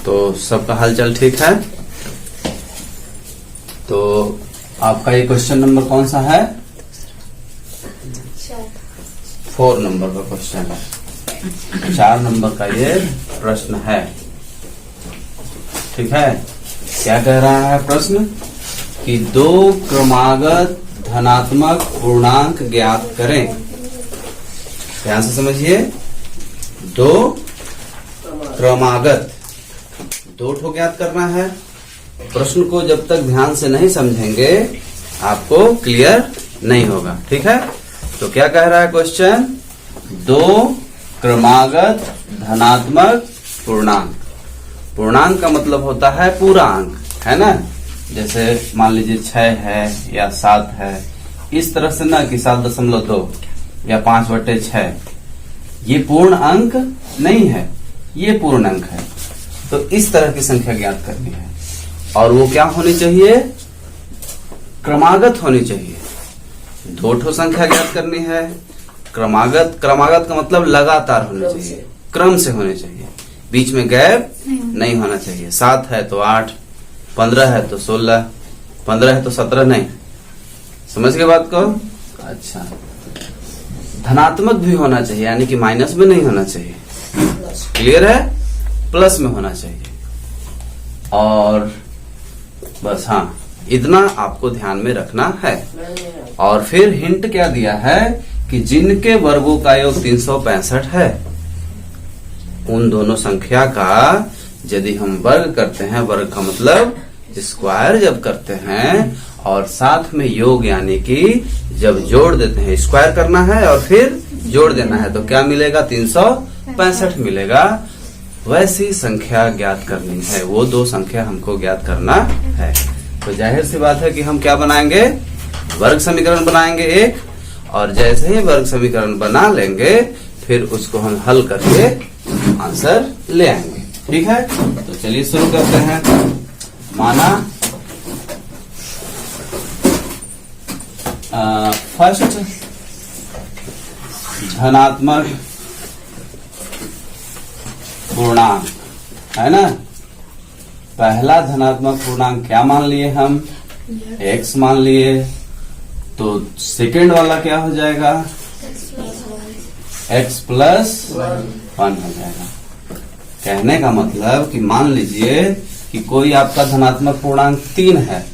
तो सबका हालचाल ठीक है। तो आपका ये क्वेश्चन नंबर कौन सा है? 4 नंबर का क्वेश्चन है। 4 नंबर का ये प्रश्न है। ठीक है। क्या कह रहा है प्रश्न कि 2 क्रमागत धनात्मक पूर्णांक ज्ञात करें। ध्यान से समझिए, 2 क्रमागत 2 ठो ज्ञात करना है। प्रश्न को जब तक ध्यान से नहीं समझेंगे आपको क्लियर नहीं होगा। ठीक है। तो क्या कह रहा है क्वेश्चन? 2 क्रमागत धनात्मक पूर्णांक। पूर्णांक का मतलब होता है पूरा अंक, है ना। जैसे मान लीजिए 6 है या 7 है, इस तरह से ना कि 7.2 या 5/6, ये पूर्ण अंक नहीं है, ये पूर्ण अंक है। तो इस तरह की संख्या ज्ञात करनी है और वो क्या होनी चाहिए? क्रमागत होनी चाहिए। 2 ठो संख्या ज्ञात करनी है। क्रमागत का मतलब लगातार होनी चाहिए, क्रम से होनी चाहिए, बीच में गैप नहीं होना चाहिए। 7 है तो 8, 15 है तो 16, 15 है तो 17 नहीं। समझ गए बात को? अच्छा, धनात्मक भी होना चाहिए, यानी कि माइनस में नहीं होना चाहिए। क्लियर है? प्लस में होना चाहिए। और बस हाँ, इतना आपको ध्यान में रखना है। और फिर हिंट क्या दिया है कि जिनके वर्गों का योग 365 है, उन दोनों संख्या का यदि हम वर्ग करते हैं, वर्ग का मतलब स्क्वायर जब करते हैं और साथ में योग यानी कि जब जोड़ देते हैं, स्क्वायर करना है और फिर जोड़ देना है, तो क्या मिलेगा? 365 मिलेगा। वैसी संख्या ज्ञात करनी है, वो 2 संख्या हमको ज्ञात करना है। तो जाहिर सी बात है कि हम क्या बनाएंगे? वर्ग समीकरण बनाएंगे एक, और जैसे ही वर्ग समीकरण बना लेंगे फिर उसको हम हल करके आंसर ले आएंगे। ठीक है। तो चलिए शुरू करते हैं। माना फर्स्ट धनात्मक पूर्णांक है ना। पहला धनात्मक पूर्णांक क्या मान लिए हम? x मान लिए। तो सेकेंड वाला क्या हो जाएगा? x प्लस 1 हो जाएगा। कहने का मतलब कि मान लीजिए कि कोई आपका धनात्मक पूर्णांक 3 है,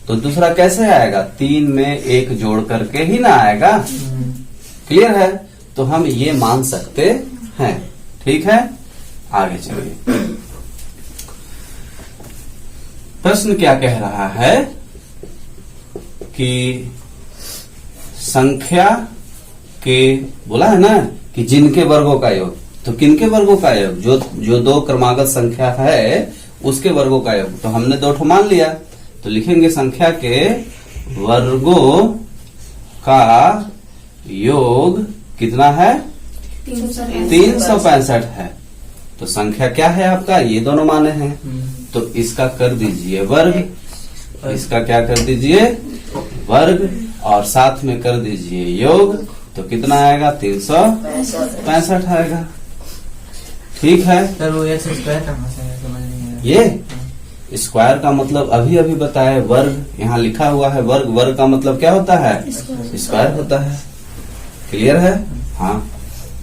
तो दूसरा कैसे आएगा? 3 में 1 जोड़ करके ही ना आएगा। क्लियर है? तो हम ये मान सकते हैं। ठीक है। आगे चलिए। प्रश्न क्या कह रहा है कि संख्या के, बोला है ना कि जिनके वर्गों का योग, तो किनके वर्गों का योग? जो 2 क्रमागत संख्या है उसके वर्गों का योग। तो हमने 2 ठो मान लिया, तो लिखेंगे संख्या के वर्गों का योग कितना है? 365 है। तो संख्या क्या है आपका? ये दोनों माने हैं, तो इसका कर दीजिए वर्ग, इसका क्या कर दीजिए? वर्ग, और साथ में कर दीजिए योग। तो कितना आएगा? 365 आएगा। ठीक है। सर वो ये स्क्वायर कहाँ से है, समझ नहीं आया। ये स्क्वायर का मतलब अभी बताया, वर्ग यहाँ लिखा हुआ है। वर्ग का मतलब क्या होता है? स्क्वायर होता है। क्लियर है? हाँ।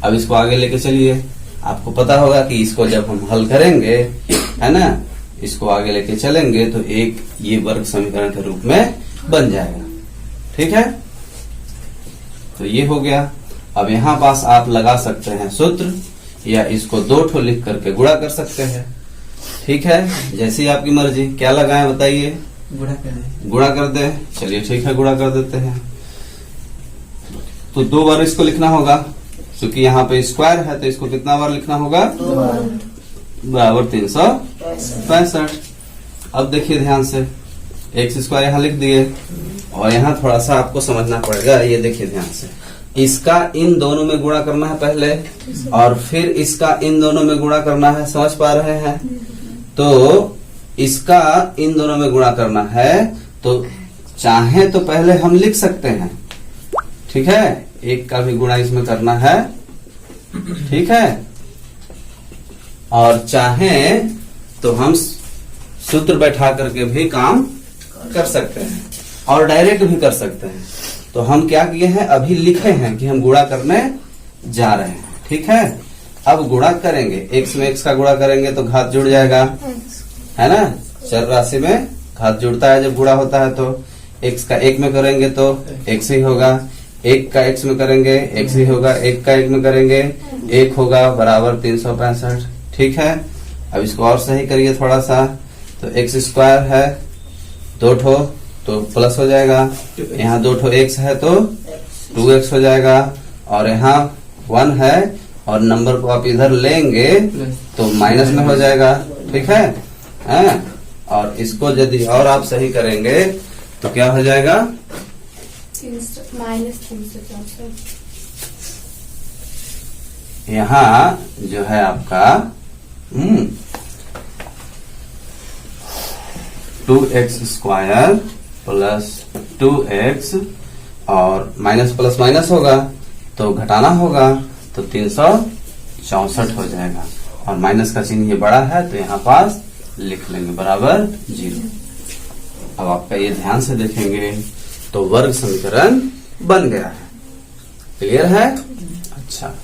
अब इसको आगे लेके चलिए। आपको पता होगा कि इसको जब हम हल करेंगे, है ना, इसको आगे लेके चलेंगे तो एक ये वर्ग समीकरण के रूप में बन जाएगा। ठीक है। तो ये हो गया। अब यहाँ पास आप लगा सकते हैं सूत्र, या इसको 2 ठो लिख करके गुणा कर सकते हैं। ठीक है। जैसी आपकी मर्जी, क्या लगाएं बताइए? गुणा कर दे। चलिए ठीक है, गुणा कर देते हैं। तो 2 बार इसको लिखना होगा, क्योंकि यहाँ पे स्क्वायर है तो इसको कितना बार लिखना होगा? बराबर 365। अब देखिए ध्यान से, x स्क्वायर यहाँ लिख दिए, और यहाँ थोड़ा सा आपको समझना पड़ेगा। ये देखिए ध्यान से, इसका इन दोनों में गुणा करना है पहले, और फिर इसका इन दोनों में गुणा करना है। समझ पा रहे हैं? तो इसका इन दोनों में गुणा करना है, तो चाहे तो पहले हम लिख सकते हैं। ठीक है। 1 का भी गुणा इसमें करना है। ठीक है। और चाहे तो हम सूत्र बैठा करके भी काम कर सकते हैं और डायरेक्ट भी कर सकते हैं। तो हम क्या किए हैं, अभी लिखे हैं कि हम गुणा करने जा रहे हैं। ठीक है, अब गुणा करेंगे, x में x का गुणा करेंगे तो घात जुड़ जाएगा, है ना। चर राशि में घात जुड़ता है जब गुणा होता है, तो x का 1 में करेंगे तो x ही होगा, 1 का x में करेंगे x ही होगा, 1 का 1 में करेंगे 1 होगा, बराबर 365। ठीक है, अब इसको और सही करिए थोड़ा सा, तो x स्क्वायर है 2 ठो तो प्लस हो जाएगा, यहाँ 2 ठो x है तो 2x हो जाएगा, और यहाँ 1 है और नंबर को आप इधर लेंगे तो माइनस में हो जाएगा। ठीक है, और इसको यदि और आप सही करेंगे तो क्या हो जाएगा, -364। यहाँ जो है आपका 2x स्क्वायर प्लस 2x और माइनस प्लस माइनस होगा तो घटाना होगा, तो 364 हो जाएगा, और माइनस का चिन्ह ये बड़ा है तो यहाँ पास लिख लेंगे बराबर 0। अब आपका ये ध्यान से देखेंगे तो वर्ग समीकरण बन गया है। क्लियर है? अच्छा,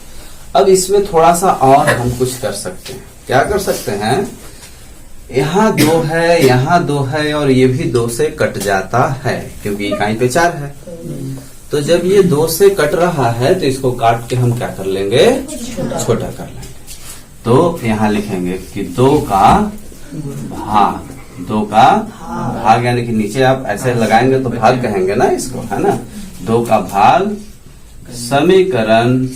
अब इसमें थोड़ा सा और हम कुछ कर सकते हैं। क्या कर सकते हैं, यहाँ 2 है, यहाँ 2 है, और ये भी 2 से कट जाता है क्योंकि इकाई पे 4 है। तो जब ये 2 से कट रहा है तो इसको काट के हम क्या कर लेंगे, छोटा कर लेंगे। तो यहाँ लिखेंगे कि 2 का भाग, 2 का भाग यानी कि नीचे आप ऐसे लगाएंगे तो भाग कहेंगे ना इसको, है ना। 2 का भाग समीकरण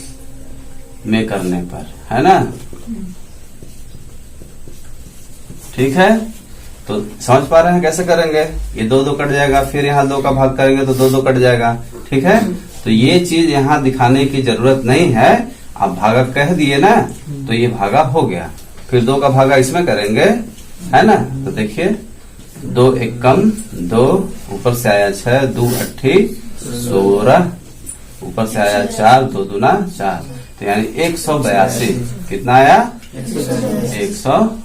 में करने पर, है ना। ठीक है, तो समझ पा रहे हैं कैसे करेंगे, ये 2 कट जाएगा, फिर यहाँ 2 का भाग करेंगे तो 2 कट जाएगा। ठीक है, तो ये चीज यहाँ दिखाने की जरूरत नहीं है, आप भागा कह दिए ना तो ये भागा हो गया, फिर 2 का भागा इसमें करेंगे, है ना। तो देखिए 2 1 कम 2, ऊपर से आया 6, 2 8 16, ऊपर से आया 4, 2 दूना 4, तो यानी 182। कितना आया, 182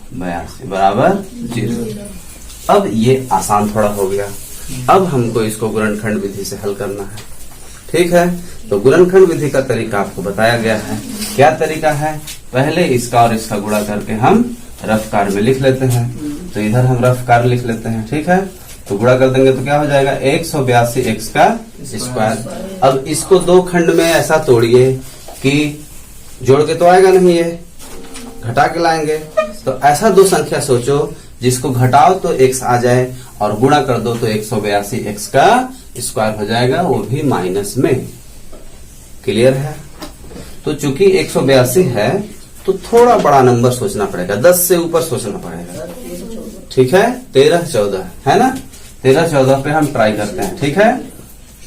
बराबर 0। अब ये आसान थोड़ा हो गया, अब हमको इसको गुणनखंड विधि से हल करना है। ठीक है, तो गुणनखंड विधि का तरीका आपको बताया गया है। क्या तरीका है, पहले इसका और इसका गुणा करके हम रफ कार में लिख लेते हैं, तो इधर हम रफ कार लिख लेते हैं। ठीक है, तो गुणा कर देंगे तो क्या हो जाएगा, 182 x का स्क्वायर। अब इसको 2 खंड में ऐसा तोड़िए कि जोड़ के तो आएगा नहीं, ये घटा के लाएंगे। तो ऐसा 2 संख्या सोचो जिसको घटाओ तो x आ जाए और गुणा कर दो तो 182 x का स्क्वायर हो जाएगा, वो भी माइनस में। क्लियर है? तो चूंकि 182 है तो थोड़ा बड़ा नंबर सोचना पड़ेगा, 10 से ऊपर सोचना पड़ेगा। ठीक है, 13 14 है ना, 13 14 पे हम ट्राई करते हैं। ठीक है,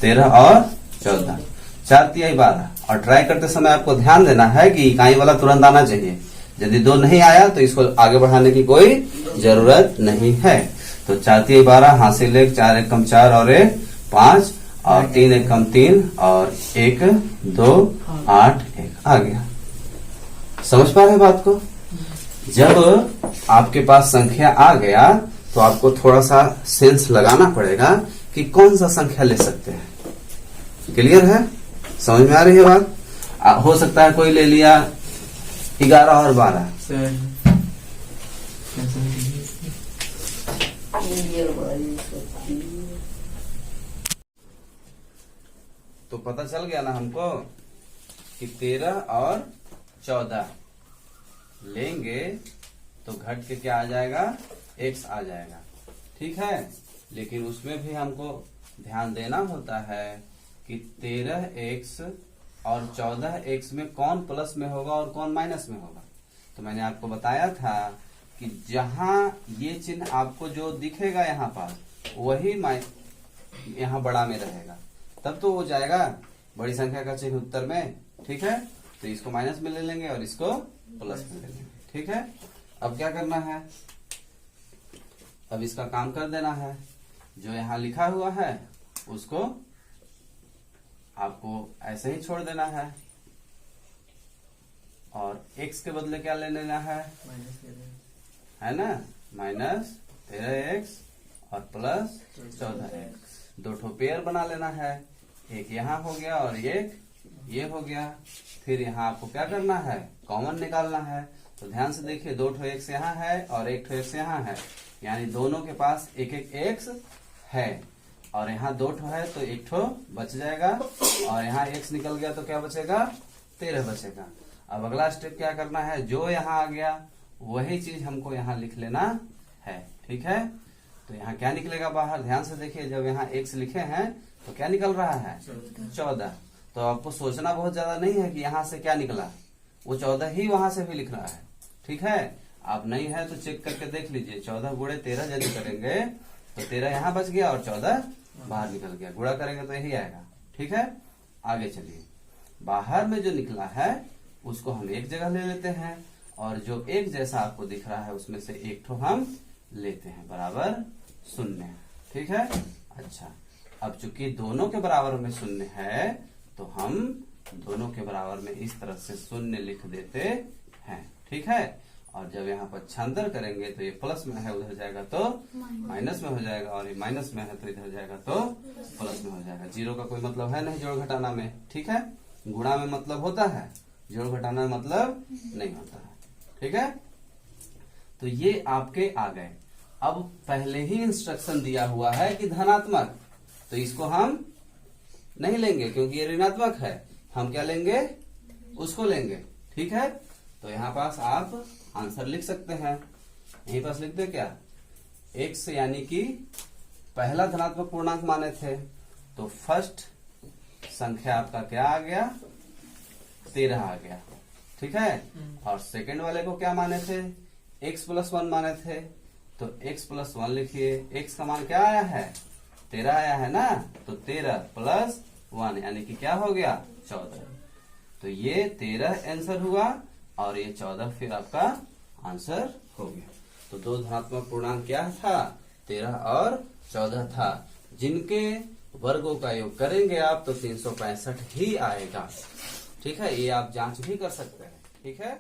13 और 14, 4 3 12, और ट्राई करते समय आपको ध्यान देना है कि इकाई वाला तुरंत आना चाहिए। यदि 2 नहीं आया तो इसको आगे बढ़ाने की कोई जरूरत नहीं है। तो 4 3 12, हासिल 1, 4 1 कम 4 और 1 5, और 3 1 कम 3 और 1 2 8 1 आ गया। समझ पा रहे बात को? जब आपके पास संख्या आ गया तो आपको थोड़ा सा सेंस लगाना पड़ेगा कि कौन सा संख्या ले सकते हैं। क्लियर है? समझ में आ रही है बात? हो सकता है कोई ले लिया 11 और 12, तो पता चल गया ना हमको कि 13 और 14 लेंगे तो घट के क्या आ जाएगा, x आ जाएगा। ठीक है, लेकिन उसमें भी हमको ध्यान देना होता है कि 13x और 14x में कौन प्लस में होगा और कौन माइनस में होगा। तो मैंने आपको बताया था कि जहां ये चिन्ह आपको जो दिखेगा यहाँ पर, वही यहाँ बड़ा में रहेगा, तब तो हो जाएगा बड़ी संख्या का चिन्ह उत्तर में। ठीक है, तो इसको माइनस में ले लेंगे और इसको प्लस में ले लेंगे। ठीक है, अब क्या करना है, अब इसका काम कर देना है। जो यहाँ लिखा हुआ है उसको आपको ऐसे ही छोड़ देना है, और x के बदले क्या ले लेना है ना, माइनस 13x और प्लस 14x। दो ठो पेयर बना लेना है, एक यहाँ हो गया और एक ये हो गया। फिर यहाँ आपको क्या करना है, कॉमन निकालना है। तो ध्यान से देखिए, दो ठो x यहाँ है और एक ठो x यहाँ है, यानी दोनों के पास एक एक x है। और यहाँ दो ठो है तो एक ठो बच जाएगा, और यहाँ x निकल गया तो क्या बचेगा, 13 बचेगा। अब अगला स्टेप क्या करना है, जो यहाँ आ गया वही चीज हमको यहाँ लिख लेना है। ठीक है, तो यहाँ क्या निकलेगा बाहर, ध्यान से देखिए। जब यहाँ x लिखे हैं तो क्या निकल रहा है, 14। तो आपको सोचना बहुत ज्यादा नहीं है कि यहाँ से क्या निकला, वो 14 ही वहां से भी लिख रहा है। ठीक है, आप नहीं है तो चेक करके देख लीजिए। 14 गुणे 13 यदि करेंगे तो 13 यहाँ बच गया और 14 बाहर निकल गया। गुणा करेंगे तो यही आएगा। ठीक है, आगे चलिए। बाहर में जो निकला है उसको हम एक जगह ले लेते हैं, और जो एक जैसा आपको दिख रहा है उसमें से एक ठो हम लेते हैं, बराबर 0। ठीक है, अच्छा। अब चूंकि दोनों के बराबर में 0 है तो हम दोनों के बराबर में इस तरह से 0 लिख देते हैं। ठीक है, और जब यहाँ पर छांतर करेंगे तो ये प्लस में है उधर जाएगा तो माइनस में हो जाएगा, और ये माइनस में है तो इधर जाएगा तो प्लस में हो जाएगा। जीरो का कोई मतलब है नहीं जोड़ घटाना में। ठीक है, गुणा में मतलब होता है, जोड़ घटाना में मतलब नहीं होता है। ठीक है, तो ये आपके आ गए। अब पहले ही इंस्ट्रक्शन दिया हुआ है कि धनात्मक, तो इसको हम नहीं लेंगे क्योंकि ये ऋणात्मक है। हम क्या लेंगे, उसको लेंगे। ठीक है, तो यहाँ पास आप आंसर लिख सकते हैं। यहीं पास लिख दे क्या, x यानी कि पहला धनात्मक पूर्णांक माने थे तो फर्स्ट संख्या आपका क्या आ गया, 13 आ गया। ठीक है, और सेकंड वाले को क्या माने थे, x + 1 माने थे, तो x + 1 लिखिए। x का मान क्या आया है, 13 आया है ना, तो 13 + 1 यानी कि क्या हो गया, 14। तो ये 13 आंसर हुआ और ये 14 फिर आपका आंसर हो गया। तो दो धनात्मक पूर्णांक क्या था, 13 और 14 था, जिनके वर्गों का योग करेंगे आप तो 365 ही आएगा। ठीक है, ये आप जांच भी कर सकते हैं। ठीक है।